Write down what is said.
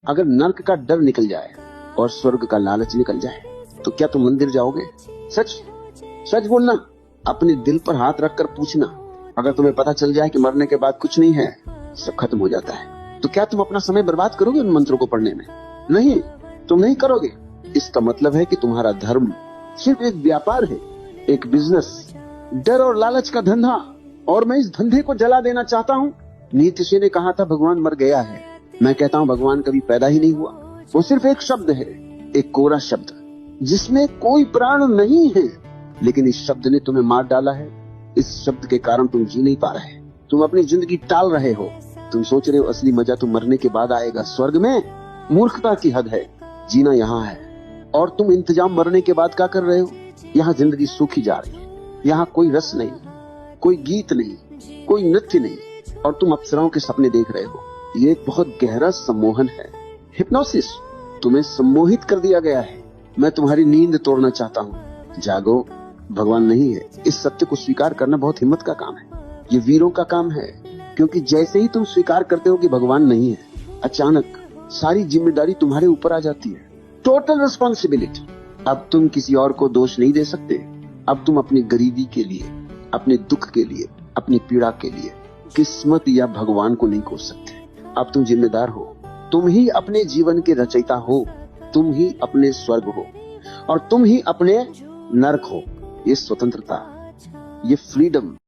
अगर नर्क का डर निकल जाए और स्वर्ग का लालच निकल जाए तो क्या तुम मंदिर जाओगे? सच सच बोलना, अपने दिल पर हाथ रखकर पूछना। अगर तुम्हें पता चल जाए कि मरने के बाद कुछ नहीं है, सब खत्म हो जाता है, तो क्या तुम अपना समय बर्बाद करोगे उन मंत्रों को पढ़ने में? नहीं, तुम नहीं करोगे। इसका मतलब है कि तुम्हारा धर्म सिर्फ एक व्यापार है, एक बिजनेस, डर और लालच का धंधा, और मैं इस धंधे को जला देना चाहता हूँ। नीतीशे ने कहा था भगवान मर गया है। मैं कहता हूँ भगवान कभी पैदा ही नहीं हुआ। वो सिर्फ एक शब्द है, एक कोरा शब्द जिसमें कोई प्राण नहीं है, लेकिन इस शब्द ने तुम्हें मार डाला है। इस शब्द के कारण तुम जी नहीं पा रहे, तुम अपनी जिंदगी टाल रहे हो। तुम सोच रहे हो असली मजा तो मरने के बाद आएगा, स्वर्ग में। मूर्खता की हद है। जीना यहाँ है और तुम इंतजाम मरने के बाद क्या कर रहे हो? यहाँ जिंदगी सूखी जा रही है, यहाँ कोई रस नहीं, कोई गीत नहीं, कोई नृत्य नहीं, और तुम अप्सराओं के सपने देख रहे हो। ये एक बहुत गहरा सम्मोहन है, हिप्नोसिस। तुम्हें सम्मोहित कर दिया गया है। मैं तुम्हारी नींद तोड़ना चाहता हूँ। जागो, भगवान नहीं है। इस सत्य को स्वीकार करना बहुत हिम्मत का काम है, ये वीरों का काम है। क्योंकि जैसे ही तुम स्वीकार करते हो कि भगवान नहीं है, अचानक सारी जिम्मेदारी तुम्हारे ऊपर आ जाती है। Total responsibility. अब तुम किसी और को दोष नहीं दे सकते। अब तुम अपनी गरीबी के लिए, अपने दुख के लिए, अपनी पीड़ा के लिए किस्मत या भगवान को नहीं कोस सकते। अब तुम जिम्मेदार हो। तुम ही अपने जीवन के रचयिता हो, तुम ही अपने स्वर्ग हो और तुम ही अपने नरक हो। ये स्वतंत्रता, ये फ्रीडम